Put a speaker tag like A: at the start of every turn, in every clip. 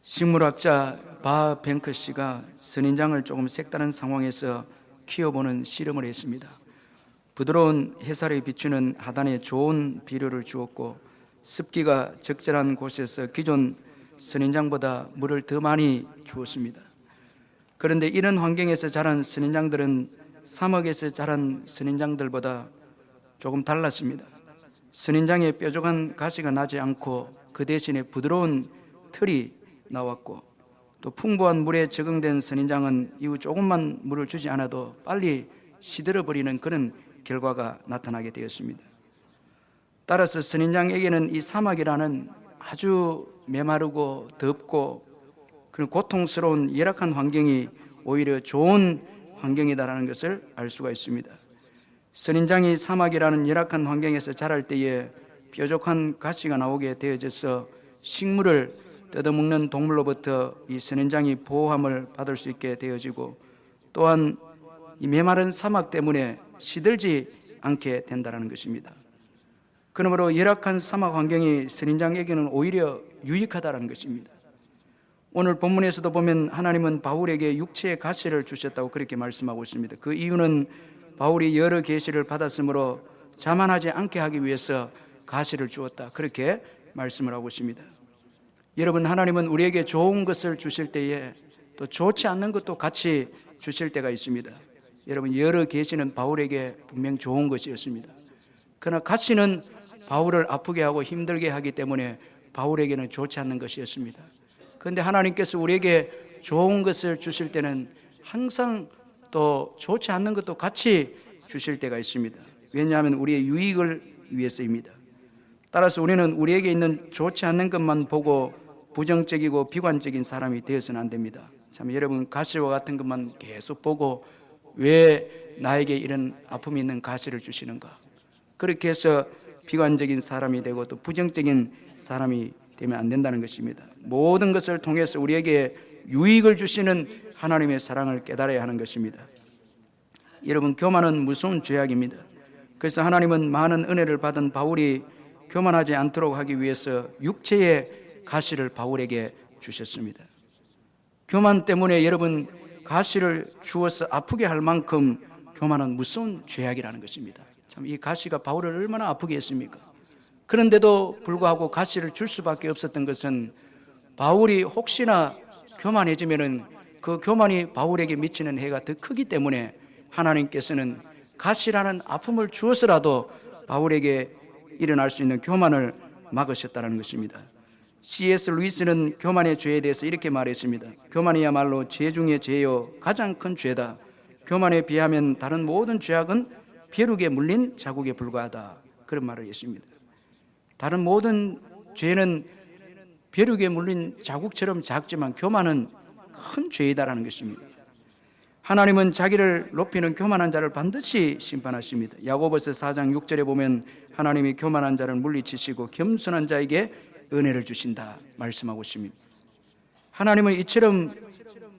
A: 식물학자 바 뱅크 씨가 선인장을 조금 색다른 상황에서 키워보는 실험을 했습니다. 부드러운 햇살이 비추는 하단에 좋은 비료를 주었고 습기가 적절한 곳에서 기존 선인장보다 물을 더 많이 주었습니다. 그런데 이런 환경에서 자란 선인장들은 사막에서 자란 선인장들보다 조금 달랐습니다. 선인장에 뾰족한 가시가 나지 않고 그 대신에 부드러운 털이 나왔고, 또 풍부한 물에 적응된 선인장은 이후 조금만 물을 주지 않아도 빨리 시들어버리는 그런 결과가 나타나게 되었습니다. 따라서 선인장에게는 이 사막이라는 아주 메마르고 덥고 그런 고통스러운 열악한 환경이 오히려 좋은 환경이다라는 것을 알 수가 있습니다. 선인장이 사막이라는 열악한 환경에서 자랄 때에 뾰족한 가시가 나오게 되어져서 식물을 뜯어먹는 동물로부터 이 선인장이 보호함을 받을 수 있게 되어지고, 또한 이 메마른 사막 때문에 시들지 않게 된다는 것입니다. 그러므로 열악한 사막 환경이 선인장에게는 오히려 유익하다는 것입니다. 오늘 본문에서도 보면 하나님은 바울에게 육체의 가시를 주셨다고 그렇게 말씀하고 있습니다. 그 이유는 바울이 여러 계시를 받았으므로 자만하지 않게 하기 위해서 가시를 주었다, 그렇게 말씀을 하고 있습니다. 여러분, 하나님은 우리에게 좋은 것을 주실 때에 또 좋지 않는 것도 같이 주실 때가 있습니다. 여러분, 여러 계시는 바울에게 분명 좋은 것이었습니다. 그러나 가시는 바울을 아프게 하고 힘들게 하기 때문에 바울에게는 좋지 않는 것이었습니다. 그런데 하나님께서 우리에게 좋은 것을 주실 때는 항상 또 좋지 않는 것도 같이 주실 때가 있습니다. 왜냐하면 우리의 유익을 위해서입니다. 따라서 우리는 우리에게 있는 좋지 않는 것만 보고 부정적이고 비관적인 사람이 되어서는 안 됩니다. 참, 여러분, 가시와 같은 것만 계속 보고 왜 나에게 이런 아픔이 있는 가시를 주시는가, 그렇게 해서 비관적인 사람이 되고 또 부정적인 사람이 되면 안 된다는 것입니다. 모든 것을 통해서 우리에게 유익을 주시는 하나님의 사랑을 깨달아야 하는 것입니다. 여러분, 교만은 무서운 죄악입니다. 그래서 하나님은 많은 은혜를 받은 바울이 교만하지 않도록 하기 위해서 육체의 가시를 바울에게 주셨습니다. 교만 때문에 여러분, 가시를 주어서 아프게 할 만큼 교만은 무서운 죄악이라는 것입니다. 참, 이 가시가 바울을 얼마나 아프게 했습니까? 그런데도 불구하고 가시를 줄 수밖에 없었던 것은 바울이 혹시나 교만해지면은 그 교만이 바울에게 미치는 해가 더 크기 때문에 하나님께서는 가시라는 아픔을 주어서라도 바울에게 일어날 수 있는 교만을 막으셨다는 것입니다. C.S. 루이스는 교만의 죄에 대해서 이렇게 말했습니다. 교만이야말로 죄 중에 죄요 가장 큰 죄다. 교만에 비하면 다른 모든 죄악은 벼룩에 물린 자국에 불과하다, 그런 말을 했습니다. 다른 모든 죄는 벼룩에 물린 자국처럼 작지만 교만은 큰 죄이다라는 것입니다. 하나님은 자기를 높이는 교만한 자를 반드시 심판하십니다. 야고보서 4장 6절에 보면 하나님이 교만한 자를 물리치시고 겸손한 자에게 은혜를 주신다 말씀하고 있습니다. 하나님은 이처럼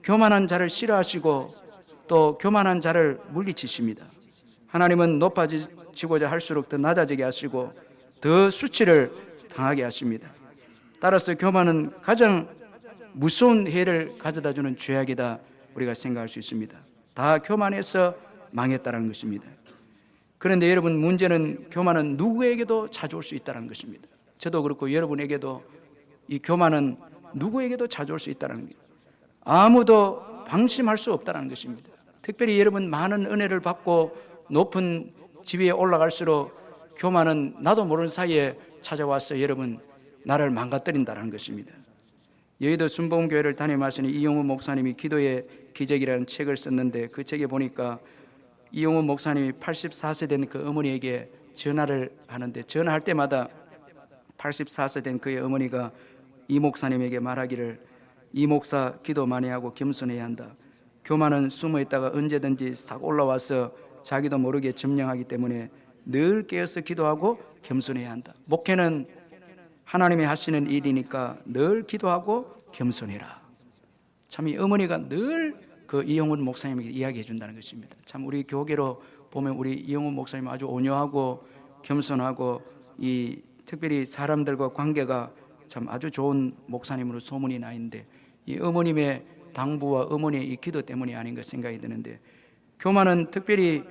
A: 교만한 자를 싫어하시고 또 교만한 자를 물리치십니다. 하나님은 높아지고자 할수록 더 낮아지게 하시고 더 수치를 당하게 하십니다. 따라서 교만은 가장 무서운 해를 가져다주는 죄악이다, 우리가 생각할 수 있습니다. 다 교만해서 망했다는 것입니다. 그런데 여러분, 문제는 교만은 누구에게도 찾아올 수 있다는 것입니다. 저도 그렇고 여러분에게도 이 교만은 누구에게도 찾아올 수 있다는 겁니다. 아무도 방심할 수 없다는 것입니다. 특별히 여러분, 많은 은혜를 받고 높은 지위에 올라갈수록 교만은 나도 모르는 사이에 찾아와서 여러분, 나를 망가뜨린다는 것입니다. 여의도 순복음교회를 담임하시는 이용훈 목사님이 기도의 기적이라는 책을 썼는데, 그 책에 보니까 이용훈 목사님이 84세 된 그 어머니에게 전화를 하는데, 전화할 때마다 84세 된 그의 어머니가 이 목사님에게 말하기를, 이 목사 기도 많이 하고 겸손해야 한다. 교만은 숨어 있다가 언제든지 싹 올라와서 자기도 모르게 점령하기 때문에 늘 깨어서 기도하고 겸손해야 한다. 목회는 하나님이 하시는 일이니까 늘 기도하고 겸손해라. 참, 이 어머니가 늘 그 이용훈 목사님에게 이야기해 준다는 것입니다. 참, 우리 교계로 보면 우리 이용훈 목사님 아주 온유하고 겸손하고 이 특별히 사람들과 관계가 참 아주 좋은 목사님으로 소문이 나 있는데 이 어머님의 당부와 어머니의 이 기도 때문이 아닌가 생각이 드는데, 교만은 특별히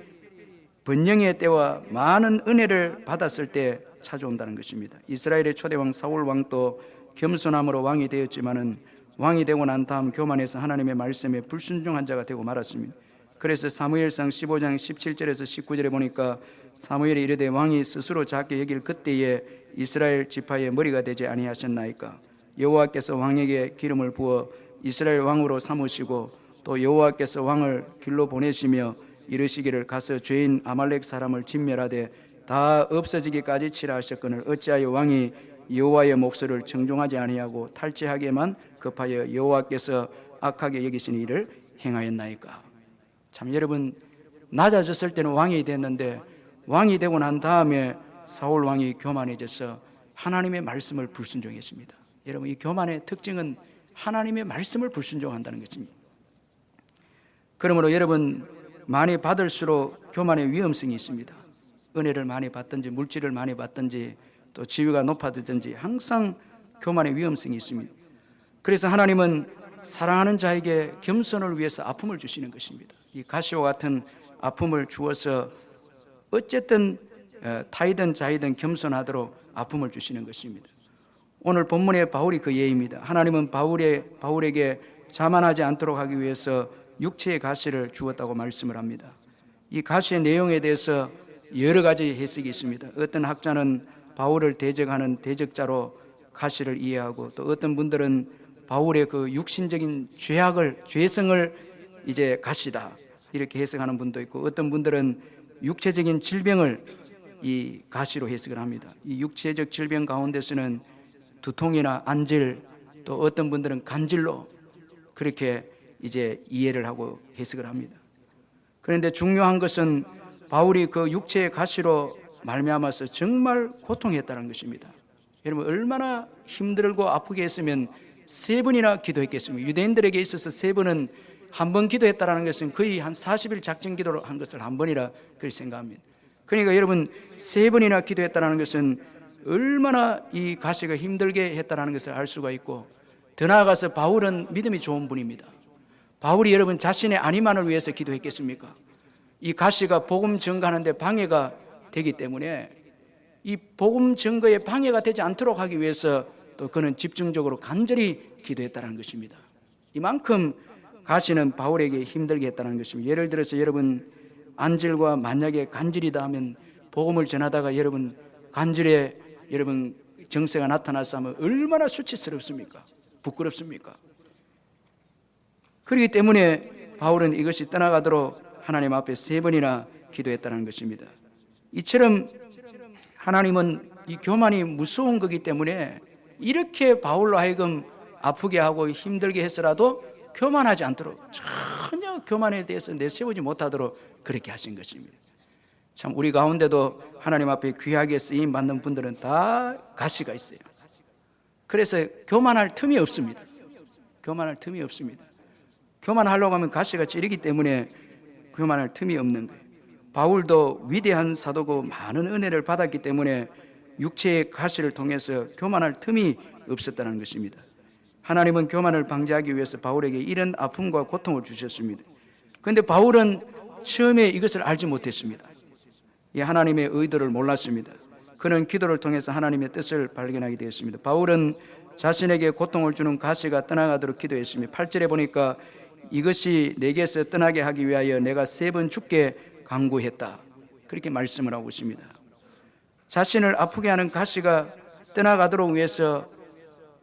A: 번영의 때와 많은 은혜를 받았을 때 찾아온다는 것입니다. 이스라엘의 초대왕 사울 왕도 겸손함으로 왕이 되었지만은 왕이 되고 난 다음 교만해서 하나님의 말씀에 불순종한 자가 되고 말았습니다. 그래서 사무엘상 15장 17절에서 19절에 보니까 사무엘이 이르되 왕이 스스로 작게 여길 그때에 이스라엘 지파의 머리가 되지 아니하셨나이까. 여호와께서 왕에게 기름을 부어 이스라엘 왕으로 삼으시고 또 여호와께서 왕을 길로 보내시며 이르시기를 가서 죄인 아말렉 사람을 진멸하되 다 없어지기까지 치라 하셨거늘 어찌하여 왕이 여호와의 목소리를 청종하지 아니하고 탈취하게만 급하여 여호와께서 악하게 여기시는 일을 행하였나이까. 참 여러분, 낮아졌을 때는 왕이 됐는데 왕이 되고 난 다음에 사울 왕이 교만해져서 하나님의 말씀을 불순종했습니다. 여러분, 이 교만의 특징은 하나님의 말씀을 불순종한다는 것입니다. 그러므로 여러분, 많이 받을수록 교만의 위험성이 있습니다. 은혜를 많이 받든지 물질을 많이 받든지 또 지위가 높아지든지 항상 교만의 위험성이 있습니다. 그래서 하나님은 사랑하는 자에게 겸손을 위해서 아픔을 주시는 것입니다. 이 가시와 같은 아픔을 주어서 어쨌든 타이든 자이든 겸손하도록 아픔을 주시는 것입니다. 오늘 본문의 바울이 그 예입니다. 하나님은 바울에게 자만하지 않도록 하기 위해서 육체의 가시를 주었다고 말씀을 합니다. 이 가시의 내용에 대해서 여러 가지 해석이 있습니다. 어떤 학자는 바울을 대적하는 대적자로 가시를 이해하고, 또 어떤 분들은 바울의 그 육신적인 죄성을 이제 가시다 이렇게 해석하는 분도 있고, 어떤 분들은 육체적인 질병을 이 가시로 해석을 합니다. 이 육체적 질병 가운데서는 두통이나 안질, 또 어떤 분들은 간질로 그렇게 이제 이해를 하고 해석을 합니다. 그런데 중요한 것은 바울이 그 육체의 가시로 말미암아서 정말 고통했다는 것입니다. 여러분, 얼마나 힘들고 아프게 했으면 3번이나 기도했겠습니까? 유대인들에게 있어서 3번은 한 번 기도했다는 것은 거의 한 40일 작정 기도를 한 것을 한 번이라 그렇게 생각합니다. 그러니까 여러분, 3번이나 기도했다는 것은 얼마나 이 가시가 힘들게 했다는 것을 알 수가 있고, 더 나아가서 바울은 믿음이 좋은 분입니다. 바울이 여러분 자신의 안위만을 위해서 기도했겠습니까? 이 가시가 복음 증거하는데 방해가 되기 때문에 이 복음 증거에 방해가 되지 않도록 하기 위해서 또 그는 집중적으로 간절히 기도했다는 것입니다. 이만큼 가시는 바울에게 힘들게 했다는 것입니다. 예를 들어서 여러분, 안질과 만약에 간질이다 하면 복음을 전하다가 여러분 간질에 여러분 정세가 나타나서 하면 얼마나 수치스럽습니까? 부끄럽습니까? 그렇기 때문에 바울은 이것이 떠나가도록 하나님 앞에 3번이나 기도했다는 것입니다. 이처럼 하나님은 이 교만이 무서운 거기 때문에 이렇게 바울로 하여금 아프게 하고 힘들게 해서라도 교만하지 않도록, 전혀 교만에 대해서 내세우지 못하도록 그렇게 하신 것입니다. 참 우리 가운데도 하나님 앞에 귀하게 쓰임 받는 분들은 다 가시가 있어요. 그래서 교만할 틈이 없습니다. 교만할 틈이 없습니다. 교만하려고 하면 가시가 찌르기 때문에 교만할 틈이 없는 거예요. 바울도 위대한 사도고 많은 은혜를 받았기 때문에 육체의 가시를 통해서 교만할 틈이 없었다는 것입니다. 하나님은 교만을 방지하기 위해서 바울에게 이런 아픔과 고통을 주셨습니다. 그런데 바울은 처음에 이것을 알지 못했습니다. 하나님의 의도를 몰랐습니다. 그는 기도를 통해서 하나님의 뜻을 발견하게 되었습니다. 바울은 자신에게 고통을 주는 가시가 떠나가도록 기도했습니다. 8절에 보니까 이것이 내게서 떠나게 하기 위하여 내가 3번 죽게 간구했다, 그렇게 말씀을 하고 있습니다. 자신을 아프게 하는 가시가 떠나가도록 위해서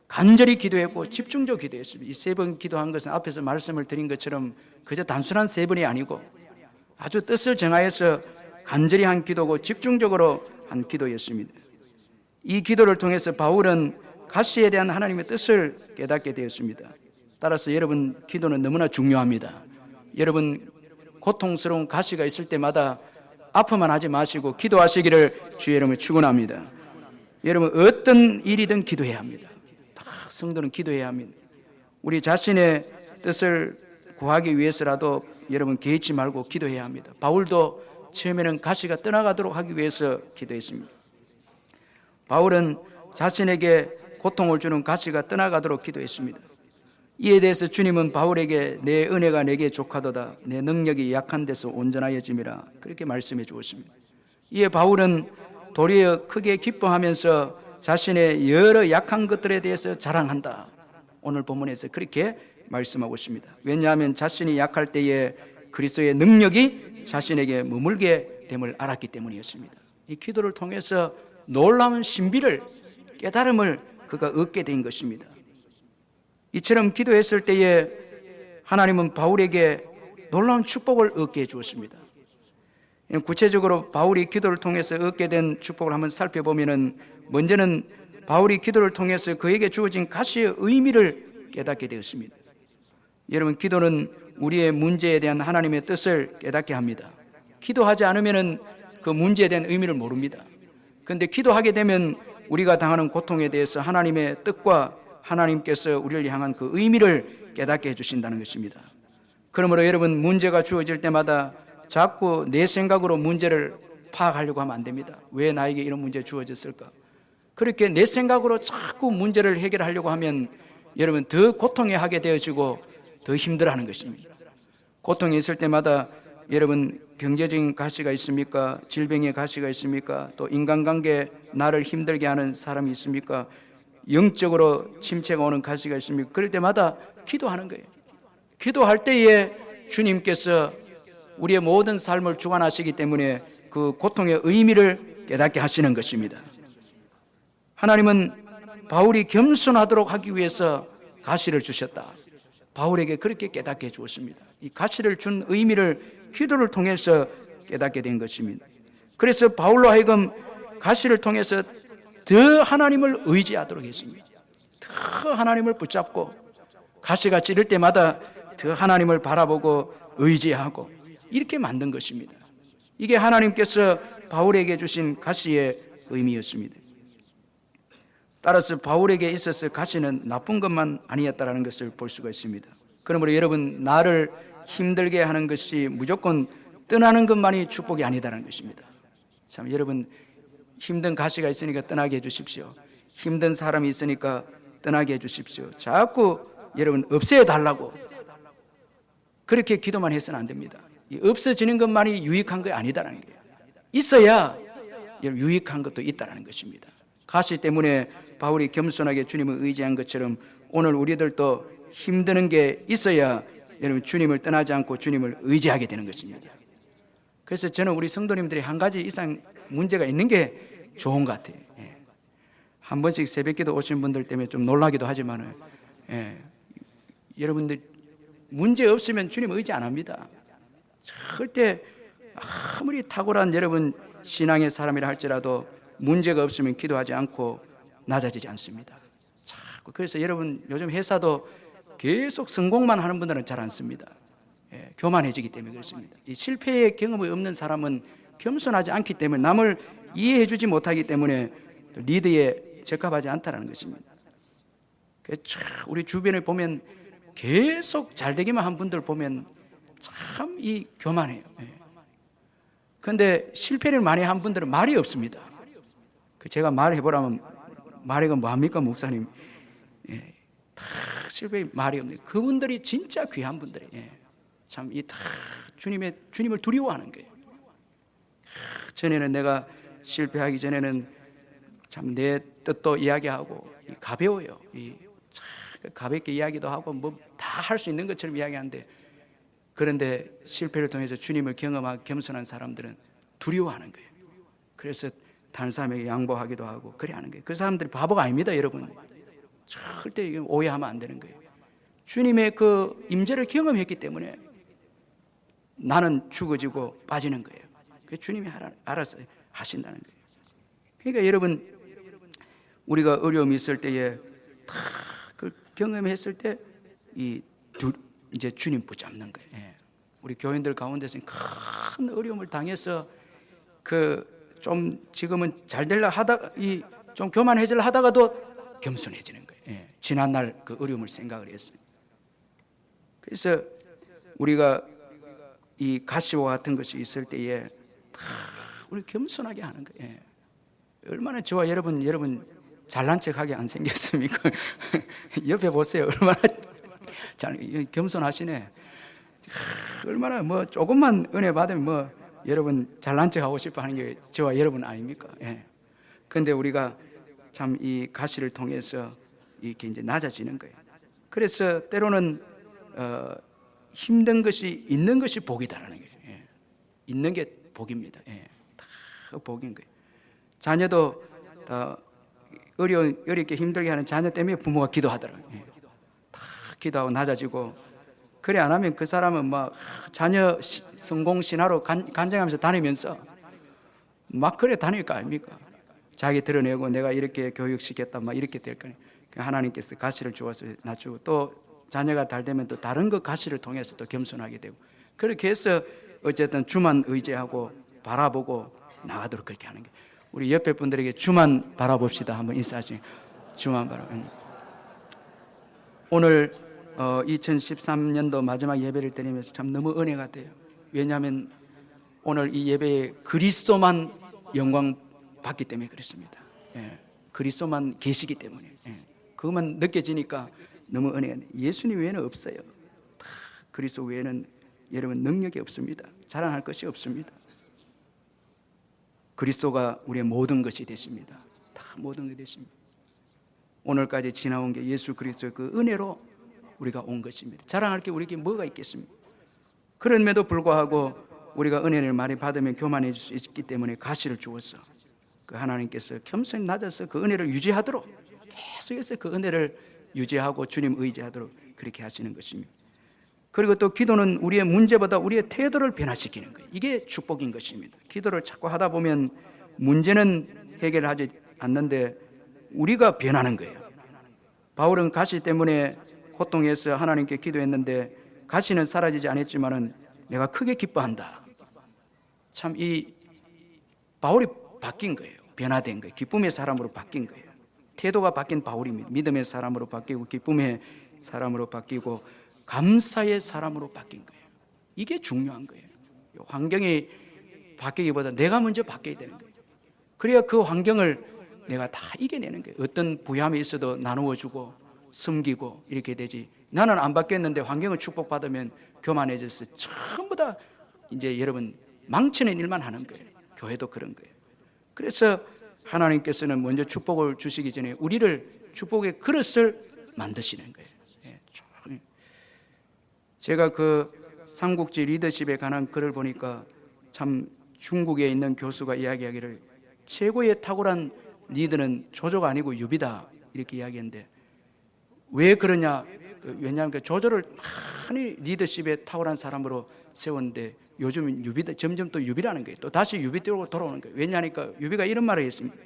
A: 간절히 기도했고 집중적으로 기도했습니다. 이 3번 기도한 것은 앞에서 말씀을 드린 것처럼 그저 단순한 3번이 아니고 아주 뜻을 정하여서 간절히 한 기도고 집중적으로 한 기도였습니다. 이 기도를 통해서 바울은 가시에 대한 하나님의 뜻을 깨닫게 되었습니다. 따라서 여러분, 기도는 너무나 중요합니다. 여러분, 고통스러운 가시가 있을 때마다 아프만 하지 마시고 기도하시기를 주의 이름으로 축원합니다. 여러분, 어떤 일이든 기도해야 합니다. 다 성도는 기도해야 합니다. 우리 자신의 뜻을 구하기 위해서라도 여러분 개의치 말고 기도해야 합니다. 바울도 처음에는 가시가 떠나가도록 하기 위해서 기도했습니다. 바울은 자신에게 고통을 주는 가시가 떠나가도록 기도했습니다. 이에 대해서 주님은 바울에게 내 은혜가 내게 족하도다, 내 능력이 약한 데서 온전하여짐이라, 그렇게 말씀해 주었습니다. 이에 바울은 도리어 크게 기뻐하면서 자신의 여러 약한 것들에 대해서 자랑한다. 오늘 본문에서 그렇게 말씀하고 있습니다. 왜냐하면 자신이 약할 때에 그리스도의 능력이 자신에게 머물게 됨을 알았기 때문이었습니다. 이 기도를 통해서 놀라운 신비를, 깨달음을 그가 얻게 된 것입니다. 이처럼 기도했을 때에 하나님은 바울에게 놀라운 축복을 얻게 해주었습니다. 구체적으로 바울이 기도를 통해서 얻게 된 축복을 한번 살펴보면, 먼저는 바울이 기도를 통해서 그에게 주어진 가시의 의미를 깨닫게 되었습니다. 여러분, 기도는 우리의 문제에 대한 하나님의 뜻을 깨닫게 합니다. 기도하지 않으면 그 문제에 대한 의미를 모릅니다. 그런데 기도하게 되면 우리가 당하는 고통에 대해서 하나님의 뜻과 하나님께서 우리를 향한 그 의미를 깨닫게 해주신다는 것입니다. 그러므로 여러분, 문제가 주어질 때마다 자꾸 내 생각으로 문제를 파악하려고 하면 안 됩니다. 왜 나에게 이런 문제 주어졌을까? 그렇게 내 생각으로 자꾸 문제를 해결하려고 하면 여러분 더 고통에 하게 되어지고 더 힘들어하는 것입니다. 고통이 있을 때마다 여러분 경제적인 가시가 있습니까? 질병의 가시가 있습니까? 또 인간관계 나를 힘들게 하는 사람이 있습니까? 영적으로 침체가 오는 가시가 있습니까? 그럴 때마다 기도하는 거예요. 기도할 때에 주님께서 우리의 모든 삶을 주관하시기 때문에 그 고통의 의미를 깨닫게 하시는 것입니다. 하나님은 바울이 겸손하도록 하기 위해서 가시를 주셨다. 바울에게 그렇게 깨닫게 해주었습니다. 이 가시를 준 의미를 기도를 통해서 깨닫게 된 것입니다. 그래서 바울로 하여금 가시를 통해서 더 하나님을 의지하도록 했습니다. 더 하나님을 붙잡고 가시가 찌를 때마다 더 하나님을 바라보고 의지하고 이렇게 만든 것입니다. 이게 하나님께서 바울에게 주신 가시의 의미였습니다. 따라서 바울에게 있어서 가시는 나쁜 것만 아니었다는 것을 볼 수가 있습니다. 그러므로 여러분, 나를 힘들게 하는 것이 무조건 떠나는 것만이 축복이 아니다라는 것입니다. 참, 여러분, 힘든 가시가 있으니까 떠나게 해주십시오. 힘든 사람이 있으니까 떠나게 해주십시오. 자꾸 여러분 없애달라고 그렇게 기도만 해서는 안 됩니다. 없어지는 것만이 유익한 게 아니다라는 거예요. 있어야 유익한 것도 있다는 것입니다. 가시 때문에 바울이 겸손하게 주님을 의지한 것처럼 오늘 우리들도 힘드는 게 있어야 여러분 주님을 떠나지 않고 주님을 의지하게 되는 것입니다. 그래서 저는 우리 성도님들이 한 가지 이상 문제가 있는 게 좋은 것 같아요. 한 번씩 새벽기도 오신 분들 때문에 좀 놀라기도 하지만 여러분들 문제 없으면 주님 의지 안 합니다. 절대 아무리 탁월한 여러분 신앙의 사람이라 할지라도 문제가 없으면 기도하지 않고 낮아지지 않습니다. 자꾸 그래서 여러분 요즘 회사도 계속 성공만 하는 분들은 잘 안 씁니다. 교만해지기 때문에 그렇습니다. 이 실패의 경험이 없는 사람은 겸손하지 않기 때문에 남을 이해해 주지 못하기 때문에 리드에 적합하지 않다는 것입니다. 우리 주변에 보면 계속 잘 되기만 한 분들 보면 참 이 교만해요. 그런데 실패를 많이 한 분들은 말이 없습니다. 제가 말해보라면 말해가 뭐합니까 목사님? 다 실패 말이 없네요. 그분들이 진짜 귀한 분들이에요. 참 이 다 주님을 두려워하는 거예요. 전에는 내가 실패하기 전에는 참 내 뜻도 이야기하고 가벼워요. 가볍게 이야기도 하고 뭐 다 할 수 있는 것처럼 이야기하는데, 그런데 실패를 통해서 주님을 경험하고 겸손한 사람들은 두려워하는 거예요. 그래서 다른 사람에게 양보하기도 하고 그래 하는 거예요. 그 사람들이 바보가 아닙니다, 여러분. 절대 오해하면 안 되는 거예요. 주님의 그 임재를 경험했기 때문에 나는 죽어지고 빠지는 거예요. 그 주님이 알아서 하신다는 거예요. 그러니까 여러분, 우리가 어려움이 있을 때에 다 그 경험했을 때 이제 주님 붙잡는 거예요. 우리 교인들 가운데서는 큰 어려움을 당해서 좀 지금은 잘 되려 하다가 좀 교만해지려 하다가도 겸손해지는 거예요. 지난날 그 어려움을 생각을 했어요. 그래서 우리가 이 가시와 같은 것이 있을 때에 다 우리 겸손하게 하는 거예요. 얼마나 저와 여러분 잘난 척하게 안 생겼습니까? 옆에 보세요. 얼마나 겸손하시네. 얼마나 뭐 조금만 은혜 받으면 뭐 여러분 잘난 척하고 싶어 하는 게 저와 여러분 아닙니까? 예. 그런데 우리가 참 이 가시를 통해서 이렇게 이제 낮아지는 거예요. 그래서 때로는 힘든 것이 있는 것이 복이다라는 거예요. 예. 있는 게 복입니다. 예. 다 복인 거예요. 자녀도 어렵게 힘들게 하는 자녀 때문에 부모가 기도하더라고요. 예. 다 기도하고 낮아지고, 그래 안 하면 그 사람은 막 자녀 성공 신화로 간증하면서 다니면서 막 그래 다닐 거 아닙니까? 자기 드러내고 내가 이렇게 교육시켰다 막 이렇게 될 거니. 하나님께서 가시를 주어서 낮추고, 또 자녀가 잘 되면 또 다른 그 가시를 통해서 또 겸손하게 되고, 그렇게 해서 어쨌든 주만 의지하고 바라보고 나가도록 그렇게 하는 게, 우리 옆에 분들에게 주만 바라봅시다 한번 인사하시죠. 주만 바라봅니다. 오늘 2013년도 마지막 예배를 드리면서 참 너무 은혜가 돼요. 왜냐하면 오늘 이 예배에 그리스도만 영광 받기 때문에 그렇습니다. 예, 그리스도만 계시기 때문에, 예, 그것만 느껴지니까 너무 은혜가 돼요. 예수님 외에는 없어요. 다 그리스도 외에는 여러분 능력이 없습니다. 자랑할 것이 없습니다. 그리스도가 우리의 모든 것이 되십니다. 다 모든 것이 되십니다. 오늘까지 지나온 게 예수 그리스도의 그 은혜로 우리가 온 것입니다. 자랑할 게 우리에게 뭐가 있겠습니까? 그럼에도 불구하고 우리가 은혜를 많이 받으면 교만해질 수 있기 때문에 가시를 주어서 그 하나님께서 겸손히 낮아서 그 은혜를 유지하도록 계속해서 그 은혜를 유지하고 주님 의지하도록 그렇게 하시는 것입니다. 그리고 또 기도는 우리의 문제보다 우리의 태도를 변화시키는 거예요. 이게 축복인 것입니다. 기도를 자꾸 하다 보면 문제는 해결하지 않는데 우리가 변하는 거예요. 바울은 가시 때문에 고통해서 하나님께 기도했는데 가시는 사라지지 않았지만은 내가 크게 기뻐한다. 참 이 바울이 바뀐 거예요. 변화된 거예요. 기쁨의 사람으로 바뀐 거예요. 태도가 바뀐 바울입니다. 믿음의 사람으로 바뀌고 기쁨의 사람으로 바뀌고 감사의 사람으로 바뀐 거예요. 이게 중요한 거예요. 환경이 바뀌기보다 내가 먼저 바뀌어야 되는 거예요. 그래야 그 환경을 내가 다 이겨내는 거예요. 어떤 부함이 있어도 나누어주고 섬기고 이렇게 되지. 나는 안 바뀌었는데 환경을 축복받으면 교만해져서 전부 다 이제 여러분 망치는 일만 하는 거예요. 교회도 그런 거예요. 그래서 하나님께서는 먼저 축복을 주시기 전에 우리를 축복의 그릇을 만드시는 거예요. 제가 그 삼국지 리더십에 관한 글을 보니까 참 중국에 있는 교수가 이야기하기를 최고의 탁월한 리더는 조조가 아니고 유비다 이렇게 이야기했는데, 왜 그러냐? 왜냐하면 그 조조를 많이 리더십에 탁월한 사람으로 세웠는데 요즘 유비다, 점점 또 유비라는 거예요. 또 다시 유비대로 돌아오는 거예요. 왜냐하니까 유비가 이런 말을 했습니다.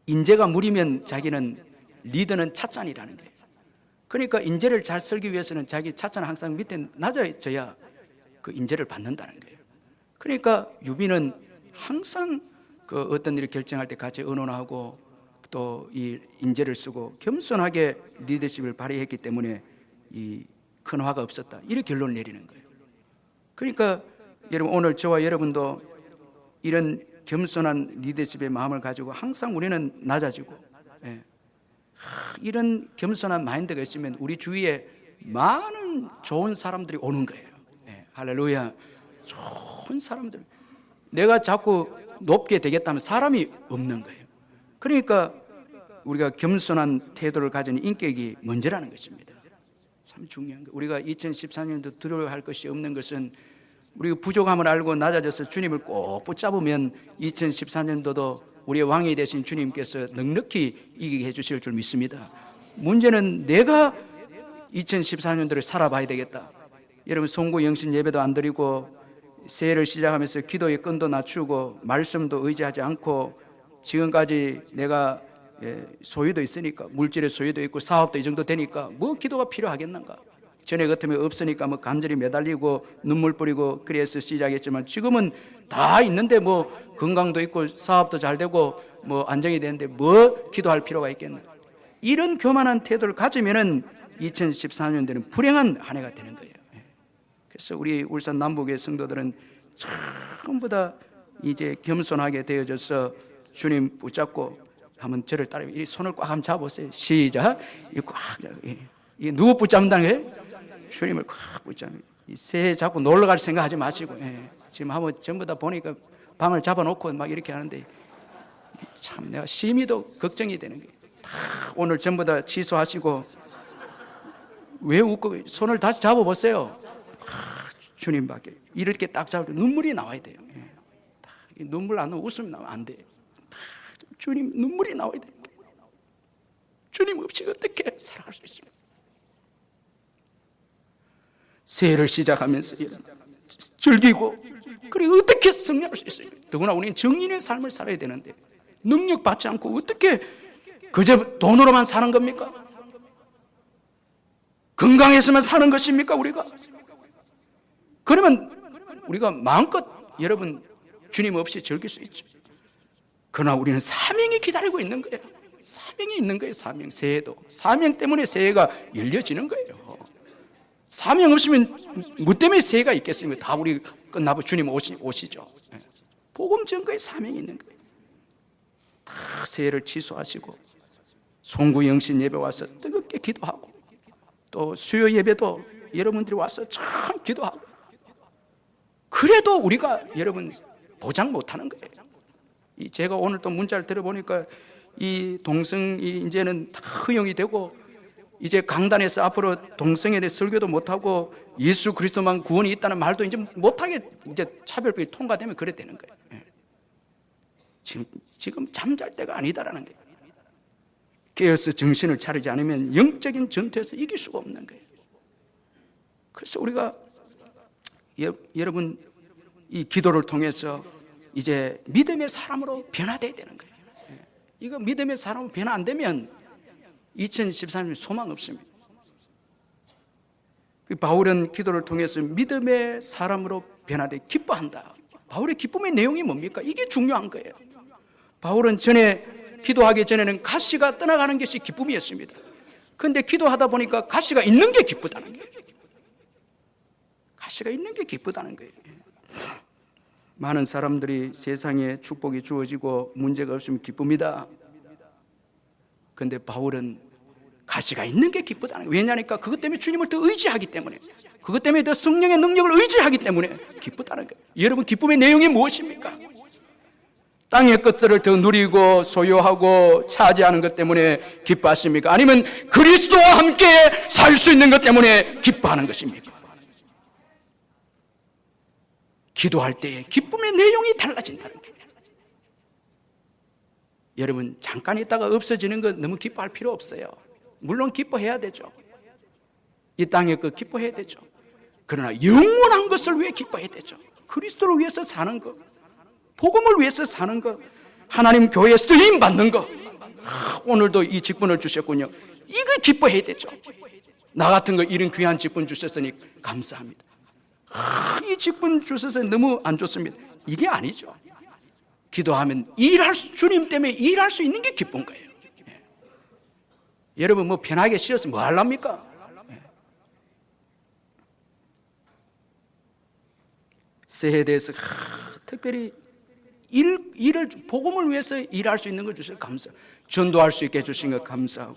A: 인재가 무리면 자기는 리더는 찻잔이라는 거예요. 그러니까 인재를 잘 쓸기 위해서는 자기 찻잔을 항상 밑에 낮아져야 그 인재를 받는다는 거예요. 그러니까 유비는 항상 그 어떤 일을 결정할 때 같이 의논하고 또 이 인재를 쓰고 겸손하게 리더십을 발휘했기 때문에 이 큰 화가 없었다. 이렇게 결론을 내리는 거예요. 그러니까 여러분 오늘 저와 여러분도 이런 겸손한 리더십의 마음을 가지고 항상 우리는 낮아지고, 예, 이런 겸손한 마인드가 있으면 우리 주위에 많은 좋은 사람들이 오는 거예요. 예, 할렐루야. 좋은 사람들. 내가 자꾸 높게 되겠다면 사람이 없는 거예요. 그러니까 우리가 겸손한 태도를 가진 인격이 먼저라는 것입니다. 참 중요한 거예요. 우리가 2014년도 두려워할 것이 없는 것은 우리가 부족함을 알고 낮아져서 주님을 꼭 붙잡으면 2014년도도 우리의 왕이 되신 주님께서 넉넉히 이기게 해주실 줄 믿습니다. 문제는 내가 2014년도를 살아봐야 되겠다. 여러분 송구 영신 예배도 안 드리고 새해를 시작하면서 기도의 끈도 낮추고 말씀도 의지하지 않고 지금까지 내가 소유도 있으니까, 물질의 소유도 있고 사업도 이 정도 되니까 뭐 기도가 필요하겠는가. 전에 같으면 없으니까 뭐 간절히 매달리고 눈물 뿌리고 그래서 시작했지만 지금은 다 있는데 뭐 건강도 있고 사업도 잘 되고 뭐 안정이 되는데 뭐 기도할 필요가 있겠나. 이런 교만한 태도를 가지면은 2014년도는 불행한 한 해가 되는 거예요. 그래서 우리 울산 남북의 성도들은 전부 다 이제 겸손하게 되어져서 주님 붙잡고 한번 저를 따라 이 손을 꽉 한번 잡아보세요. 시작. 이 누구 붙잡는다는 거예요? 주님을 꽉 붙잡는. 이 새해 자꾸 놀러 갈 생각하지 마시고, 지금 한번 전부 다 보니까 방을 잡아놓고 막 이렇게 하는데 참 내가 심히도 걱정이 되는 거예요. 다 오늘 전부 다 취소하시고 왜 웃고 손을 다시 잡아보세요. 주님밖에 이렇게 딱 잡을 때 눈물이 나와야 돼요. 눈물 안 나면 웃음이 나면 안 돼요. 주님 눈물이 나와야 돼요. 주님 없이 어떻게 살아갈 수 있습니까? 새해를 시작하면서 즐기고 그리고 어떻게 승리할 수 있어요? 더구나 우리는 정인의 삶을 살아야 되는데 능력 받지 않고 어떻게 그저 돈으로만 사는 겁니까? 건강해서만 사는 것입니까 우리가? 그러면 우리가 마음껏 여러분 주님 없이 즐길 수 있죠. 그러나 우리는 사명이 기다리고 있는 거예요. 사명이 있는 거예요. 사명. 새해도 사명 때문에 새해가 열려지는 거예요. 사명 없으면 뭐 때문에 새해가 있겠습니까? 다 우리 끝나고 주님 오시죠. 복음 전거에 사명이 있는 거예요. 다 새해를 취소하시고 송구 영신 예배 와서 뜨겁게 기도하고 또 수요 예배도 여러분들이 와서 참 기도하고 그래도 우리가 여러분 보장 못하는 거예요. 제가 오늘 또 문자를 들어보니까 이 동성이 이제는 다 허용이 되고 이제 강단에서 앞으로 동성에 대해 설교도 못하고 예수 그리스도만 구원이 있다는 말도 이제 못하게 이제 차별법이 통과되면 그래 되는 거예요. 지금 잠잘 때가 아니다라는 거예요. 깨어서 정신을 차리지 않으면 영적인 전투에서 이길 수가 없는 거예요. 그래서 우리가 여러분 이 기도를 통해서 이제 믿음의 사람으로 변화되어야 되는 거예요. 이거 믿음의 사람으로 변화 안 되면 2013년 소망 없습니다. 바울은 기도를 통해서 믿음의 사람으로 변화되 기뻐한다. 바울의 기쁨의 내용이 뭡니까? 이게 중요한 거예요. 바울은 기도하기 전에는 가시가 떠나가는 것이 기쁨이었습니다. 그런데 기도하다 보니까 가시가 있는 게 기쁘다는 거예요. 가시가 있는 게 기쁘다는 거예요. 많은 사람들이 세상에 축복이 주어지고 문제가 없으면 기쁩니다. 그런데 바울은 가시가 있는 게 기쁘다는 거예요. 왜냐니까 그것 때문에 주님을 더 의지하기 때문에, 그것 때문에 더 성령의 능력을 의지하기 때문에 기쁘다는 거예요. 여러분 기쁨의 내용이 무엇입니까? 땅의 것들을 더 누리고 소유하고 차지하는 것 때문에 기뻐하십니까? 아니면 그리스도와 함께 살 수 있는 것 때문에 기뻐하는 것입니까? 기도할 때에 기쁨의 내용이 달라진다는 거예요. 여러분 잠깐 있다가 없어지는 거 너무 기뻐할 필요 없어요. 물론 기뻐해야 되죠. 이 땅의 것 기뻐해야 되죠. 그러나 영원한 것을 위해 기뻐해야 되죠. 그리스도를 위해서 사는 것, 복음을 위해서 사는 것, 하나님 교회에 쓰임 받는 것, 오늘도 이 직분을 주셨군요. 이거 기뻐해야 되죠. 나 같은 거 이런 귀한 직분 주셨으니 감사합니다. 이 직분 주셔서 너무 안 좋습니다. 이게 아니죠. 기도하면 주님 때문에 일할 수 있는 게 기쁜 거예요. 여러분 뭐 편하게 쉬어서 뭐 하랍니까? 새해에 대해서 특별히 복음을 위해서 일할 수 있는 걸 주셔서 감사하고, 전도할 수 있게 해주신 것 감사하고,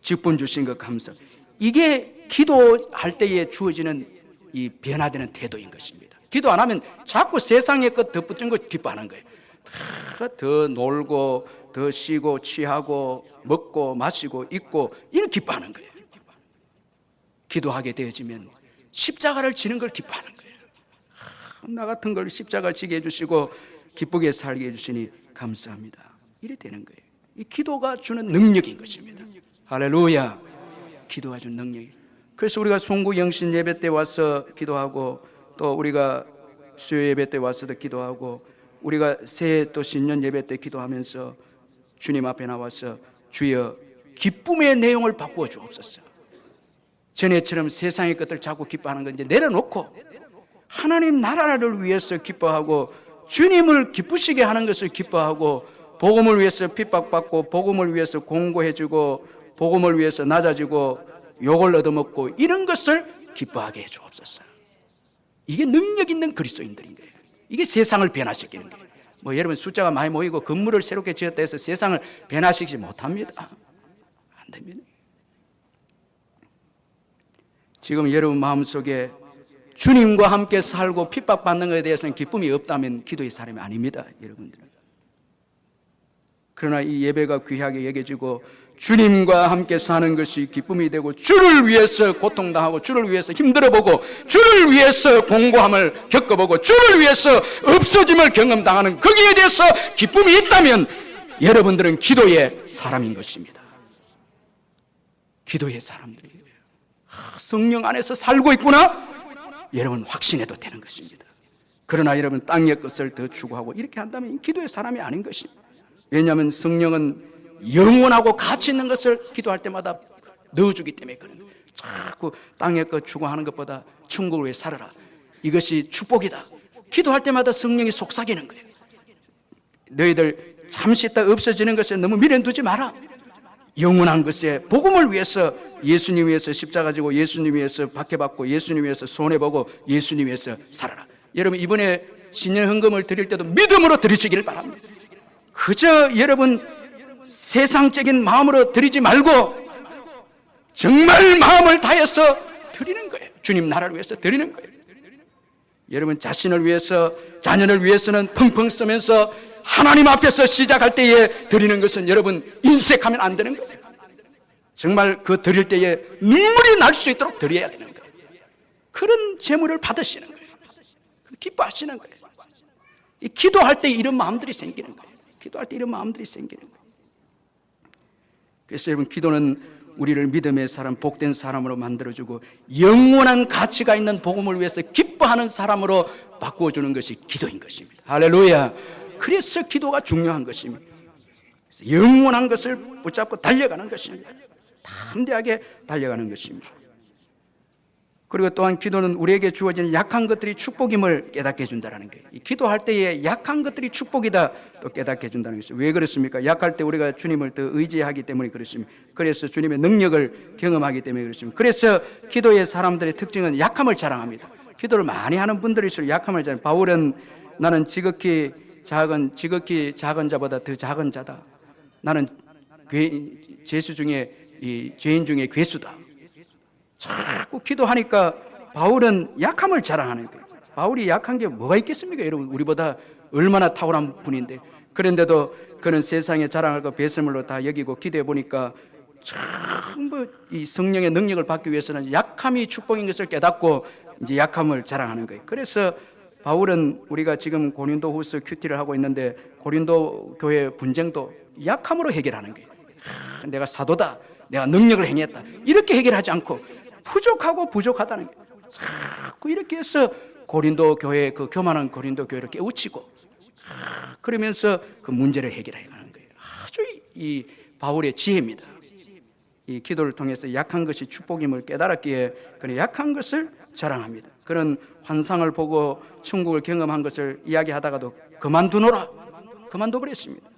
A: 직분 주신 것 감사하고, 이게 기도할 때에 주어지는 이 변화되는 태도인 것입니다. 기도 안 하면 자꾸 세상의 것 덧붙인 거 기뻐하는 거예요. 더 놀고 더 쉬고 취하고 먹고 마시고 입고 이런 기뻐하는 거예요. 기도하게 되어지면 십자가를 지는 걸 기뻐하는 거예요. 나 같은 걸 십자가 지게 해주시고 기쁘게 살게 해주시니 감사합니다. 이래 되는 거예요. 이 기도가 주는 능력인 것입니다. 할렐루야. 기도가 주는 능력이에요. 그래서 우리가 송구 영신 예배 때 와서 기도하고, 또 우리가 수요 예배 때 와서도 기도하고, 우리가 새해 또 신년 예배 때 기도하면서 주님 앞에 나와서 주여 기쁨의 내용을 바꾸어 주옵소서. 전에처럼 세상의 것들 자꾸 기뻐하는 건 이제 내려놓고 하나님 나라를 위해서 기뻐하고 주님을 기쁘시게 하는 것을 기뻐하고, 복음을 위해서 핍박받고 복음을 위해서 공고해지고 복음을 위해서 낮아지고 욕을 얻어먹고 이런 것을 기뻐하게 해 주옵소서. 이게 능력 있는 그리스도인들인 거예요. 이게 세상을 변화시키는 거예요. 뭐 여러분 숫자가 많이 모이고 건물을 새롭게 지었다 해서 세상을 변화시키지 못합니다. 안 됩니다. 지금 여러분 마음속에 주님과 함께 살고 핍박받는 것에 대해서는 기쁨이 없다면 기도의 사람이 아닙니다, 여러분들. 그러나 이 예배가 귀하게 여겨지고 주님과 함께 사는 것이 기쁨이 되고 주를 위해서 고통당하고 주를 위해서 힘들어보고 주를 위해서 공고함을 겪어보고 주를 위해서 없어짐을 경험당하는 거기에 대해서 기쁨이 있다면 여러분들은 기도의 사람인 것입니다. 기도의 사람들이에요. 성령 안에서 살고 있구나, 여러분 확신해도 되는 것입니다. 그러나 여러분 땅의 것을 더 추구하고 이렇게 한다면 기도의 사람이 아닌 것입니다. 왜냐하면 성령은 영원하고 가치 있는 것을 기도할 때마다 넣어주기 때문에 그런 거예요. 자꾸 땅의 것 추구하는 것보다 천국을 위해 살아라, 이것이 축복이다. 기도할 때마다 성령이 속삭이는 거예요. 너희들 잠시 있다 없어지는 것에 너무 미련 두지 마라. 영원한 것에 복음을 위해서 예수님 위해서 십자가 지고 예수님 위해서 박해받고 예수님 위해서 손해보고 예수님 위해서 살아라. 여러분 이번에 신년 헌금을 드릴 때도 믿음으로 드리시기를 바랍니다. 그저 여러분 세상적인 마음으로 드리지 말고 정말 마음을 다해서 드리는 거예요. 주님 나라를 위해서 드리는 거예요. 여러분 자신을 위해서 자녀를 위해서는 펑펑 쓰면서 하나님 앞에서 시작할 때에 드리는 것은 여러분 인색하면 안 되는 거예요. 정말 그 드릴 때에 눈물이 날 수 있도록 드려야 되는 거예요. 그런 제물을 받으시는 거예요. 기뻐하시는 거예요. 이 기도할 때 이런 마음들이 생기는 거예요. 기도할 때 이런 마음들이 생기는 거예요. 그래서 여러분 기도는 우리를 믿음의 사람, 복된 사람으로 만들어주고 영원한 가치가 있는 복음을 위해서 기뻐하는 사람으로 바꾸어주는 것이 기도인 것입니다. 할렐루야. 그래서 기도가 중요한 것입니다. 그래서 영원한 것을 붙잡고 달려가는 것입니다. 담대하게 달려가는 것입니다. 그리고 또한 기도는 우리에게 주어지는 약한 것들이 축복임을 깨닫게 해준다는 거예요. 기도할 때에 약한 것들이 축복이다 또 깨닫게 해준다는 것이죠. 왜 그렇습니까? 약할 때 우리가 주님을 더 의지하기 때문에 그렇습니다. 그래서 주님의 능력을 경험하기 때문에 그렇습니다. 그래서 기도의 사람들의 특징은 약함을 자랑합니다. 기도를 많이 하는 분들일수록 약함을 자랑합니다. 바울은 나는 지극히 작은 자보다 더 작은 자다. 나는 죄수 중에 죄인 중에 괴수다. 자꾸 기도하니까 바울은 약함을 자랑하는 거예요. 바울이 약한 게 뭐가 있겠습니까? 여러분 우리보다 얼마나 탁월한 분인데, 그런데도 그는 세상에 자랑할 것 배설물로 다 여기고 기도해 보니까 전부 이 성령의 능력을 받기 위해서는 약함이 축복인 것을 깨닫고 이제 약함을 자랑하는 거예요. 그래서 바울은 우리가 지금 고린도후서 큐티를 하고 있는데 고린도 교회 분쟁도 약함으로 해결하는 거예요. 내가 사도다, 내가 능력을 행했다, 이렇게 해결하지 않고 부족하고 부족하다는 거예요. 자꾸 이렇게 해서 고린도 교회, 그 교만한 고린도 교회를 깨우치고 그러면서 그 문제를 해결해 가는 거예요. 아주 이 바울의 지혜입니다. 이 기도를 통해서 약한 것이 축복임을 깨달았기에 그런 약한 것을 자랑합니다. 그런 환상을 보고 천국을 경험한 것을 이야기하다가도 그만둬 버렸습니다.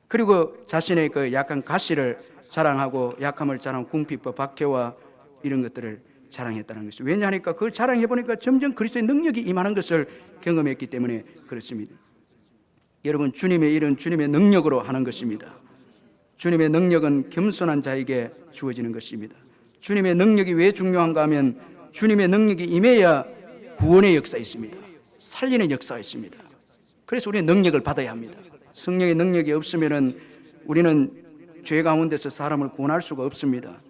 A: 그리고 자신의 그 약한 가시를 자랑하고 약함을 자랑하고 궁핍과 박해와 이런 것들을 자랑했다는 것이죠. 왜냐하니까 그걸 자랑해보니까 점점 그리스도의 능력이 임하는 것을 경험했기 때문에 그렇습니다. 여러분 주님의 일은 주님의 능력으로 하는 것입니다. 주님의 능력은 겸손한 자에게 주어지는 것입니다. 주님의 능력이 왜 중요한가 하면 주님의 능력이 임해야 구원의 역사가 있습니다. 살리는 역사가 있습니다. 그래서 우리는 능력을 받아야 합니다. 성령의 능력이 없으면 우리는 죄 가운데서 사람을 구원할 수가 없습니다.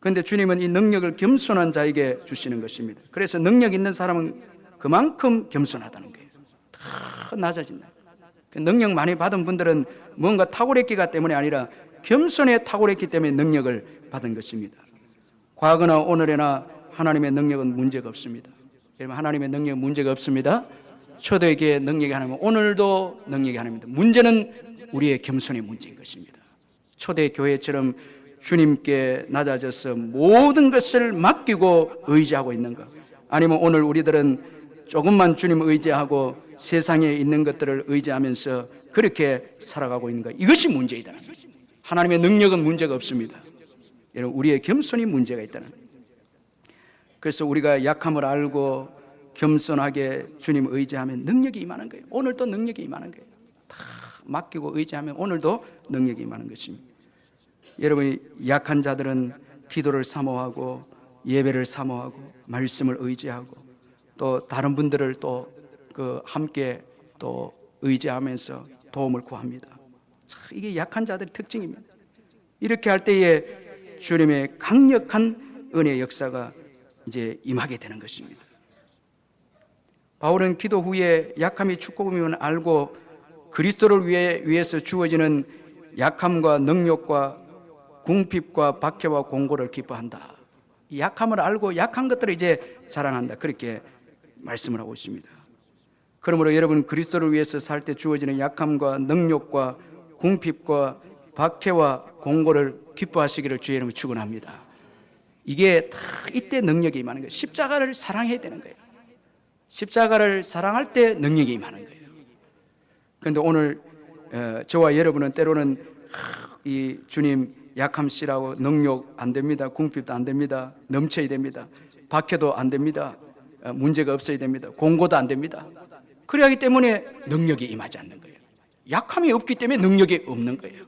A: 그런데 주님은 이 능력을 겸손한 자에게 주시는 것입니다. 그래서 능력 있는 사람은 그만큼 겸손하다는 거예요. 더 낮아진다. 능력 많이 받은 분들은 뭔가 탁월했기가 때문에 아니라 겸손에 탁월했기 때문에 능력을 받은 것입니다. 과거나 오늘에나 하나님의 능력은 문제가 없습니다. 여러분 하나님의 능력은 문제가 없습니다. 초대교회 능력이 하나님, 오늘도 능력이 하나님입니다. 문제는 우리의 겸손의 문제인 것입니다. 초대교회처럼 주님께 낮아져서 모든 것을 맡기고 의지하고 있는 것, 아니면 오늘 우리들은 조금만 주님 의지하고 세상에 있는 것들을 의지하면서 그렇게 살아가고 있는 것, 이것이 문제이다. 하나님의 능력은 문제가 없습니다. 여러분 우리의 겸손이 문제가 있다는. 그래서 우리가 약함을 알고 겸손하게 주님 의지하면 능력이 임하는 거예요. 오늘도 능력이 임하는 거예요. 다 맡기고 의지하면 오늘도 능력이 임하는 것입니다. 여러분, 약한 자들은 기도를 사모하고 예배를 사모하고 말씀을 의지하고 또 다른 분들을 또 함께 또 의지하면서 도움을 구합니다. 이게 약한 자들의 특징입니다. 이렇게 할 때에 주님의 강력한 은혜의 역사가 이제 임하게 되는 것입니다. 바울은 기도 후에 약함이 축복임을 알고 그리스도를 위해서 주어지는 약함과 능력과 궁핍과 박해와 공고를 기뻐한다. 약함을 알고 약한 것들을 이제 자랑한다. 그렇게 말씀을 하고 있습니다. 그러므로 여러분, 그리스도를 위해서 살 때 주어지는 약함과 능력과 궁핍과 박해와 공고를 기뻐하시기를 주의 이름으로 축원합니다. 이게 다 이때 능력이 임하는 거예요. 십자가를 사랑해야 되는 거예요. 십자가를 사랑할 때 능력이 임하는 거예요. 그런데 오늘 저와 여러분은 때로는 이 주님 약함 씨라고 능력 안 됩니다. 궁핍도 안 됩니다. 넘쳐야 됩니다. 박해도 안 됩니다. 문제가 없어야 됩니다. 공고도 안 됩니다. 그래야 하기 때문에 능력이 임하지 않는 거예요. 약함이 없기 때문에 능력이 없는 거예요.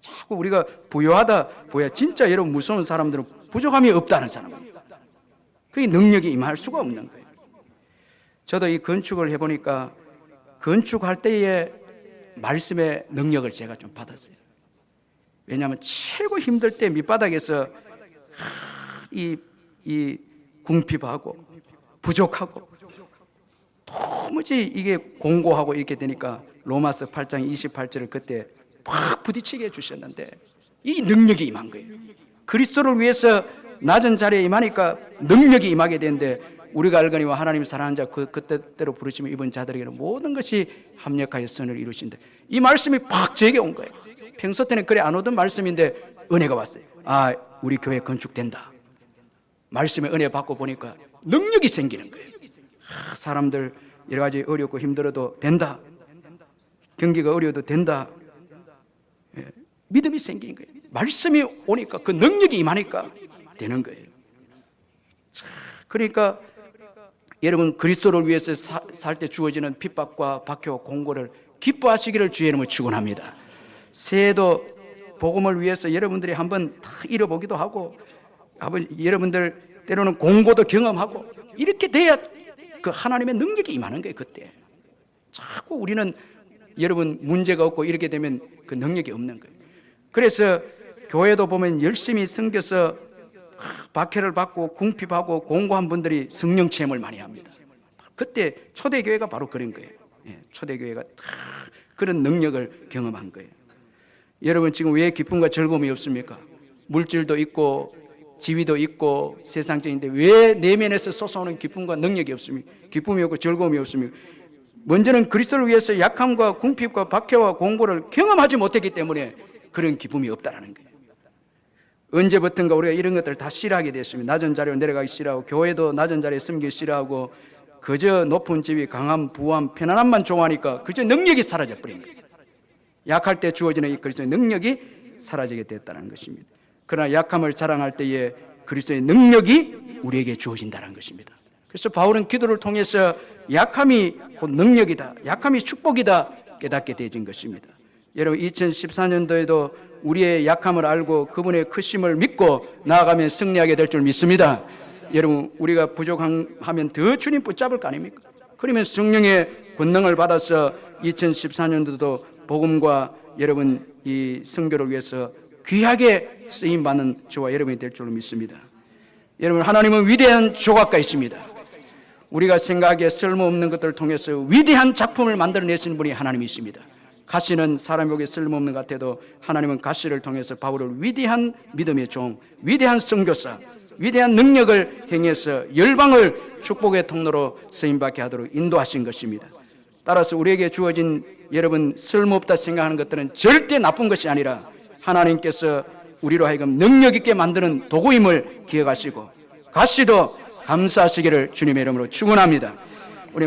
A: 자꾸 우리가 부유하다, 진짜 여러분 무서운 사람들은 부족함이 없다는 사람이에요. 그게 능력이 임할 수가 없는 거예요. 저도 이 건축을 해보니까 건축할 때의 말씀의 능력을 제가 좀 받았어요. 왜냐하면 최고 힘들 때 밑바닥에서 이 궁핍하고 부족하고 도무지 이게 공고하고 이렇게 되니까 로마서 8장 28절을 그때 팍 부딪히게 해주셨는데 이 능력이 임한 거예요. 그리스도를 위해서 낮은 자리에 임하니까 능력이 임하게 되는데 우리가 알거니와 하나님을 사랑하는 자 그때대로 부르시면 이번 자들에게는 모든 것이 합력하여 선을 이루신다. 이 말씀이 팍 제게 온 거예요. 평소 때는 그래 안 오던 말씀인데 은혜가 왔어요. 우리 교회 건축된다. 말씀에 은혜 받고 보니까 능력이 생기는 거예요. 사람들 여러 가지 어렵고 힘들어도 된다. 경기가 어려워도 된다. 믿음이 생기는 거예요. 말씀이 오니까 그 능력이 임하니까 되는 거예요. 그러니까 여러분, 그리스도를 위해서 살 때 주어지는 핍박과 박해와 공고를 기뻐하시기를 주의 이름으로 축원합니다. 새해도 복음을 위해서 여러분들이 한번 다 잃어보기도 하고 여러분들 때로는 공고도 경험하고 이렇게 돼야 그 하나님의 능력이 임하는 거예요. 그때 자꾸 우리는 여러분 문제가 없고 이렇게 되면 그 능력이 없는 거예요. 그래서 교회도 보면 열심히 섬겨서 박해를 받고 궁핍하고 공고한 분들이 성령 체험을 많이 합니다. 그때 초대교회가 바로 그런 거예요. 초대교회가 다 그런 능력을 경험한 거예요. 여러분, 지금 왜 기쁨과 즐거움이 없습니까? 물질도 있고 지위도 있고 세상적인데 왜 내면에서 솟아오는 기쁨과 능력이 없습니까? 기쁨이 없고 즐거움이 없습니까? 먼저는 그리스도를 위해서 약함과 궁핍과 박해와 공고를 경험하지 못했기 때문에 그런 기쁨이 없다라는 거예요. 언제부턴가 우리가 이런 것들을 다 싫어하게 됐습니다. 낮은 자리로 내려가기 싫어하고 교회도 낮은 자리에 섬기기 싫어하고 그저 높은 지위, 강함, 부함, 편안함만 좋아하니까 그저 능력이 사라져 버린 거예요. 약할 때 주어지는 이 그리스도의 능력이 사라지게 됐다는 것입니다. 그러나 약함을 자랑할 때에 그리스도의 능력이 우리에게 주어진다는 것입니다. 그래서 바울은 기도를 통해서 약함이 곧 능력이다, 약함이 축복이다 깨닫게 되어진 것입니다. 여러분, 2014년도에도 우리의 약함을 알고 그분의 크심을 믿고 나아가면 승리하게 될 줄 믿습니다. 여러분, 우리가 부족하면 더 주님 붙잡을 거 아닙니까? 그러면 성령의 권능을 받아서 2014년도도 복음과 여러분 이 선교를 위해서 귀하게 쓰임받는 저와 여러분이 될 줄 믿습니다. 여러분, 하나님은 위대한 조각가이십니다. 우리가 생각하기에 쓸모없는 것들을 통해서 위대한 작품을 만들어내시는 분이 하나님이십니다. 가시는 사람 보기에 쓸모없는 것 같아도 하나님은 가시를 통해서 바울을 위대한 믿음의 종, 위대한 선교사, 위대한 능력을 행해서 열방을 축복의 통로로 쓰임받게 하도록 인도하신 것입니다. 따라서 우리에게 주어진 여러분 쓸모없다 생각하는 것들은 절대 나쁜 것이 아니라 하나님께서 우리로 하여금 능력 있게 만드는 도구임을 기억하시고 가시도 감사하시기를 주님의 이름으로 축원합니다. 우리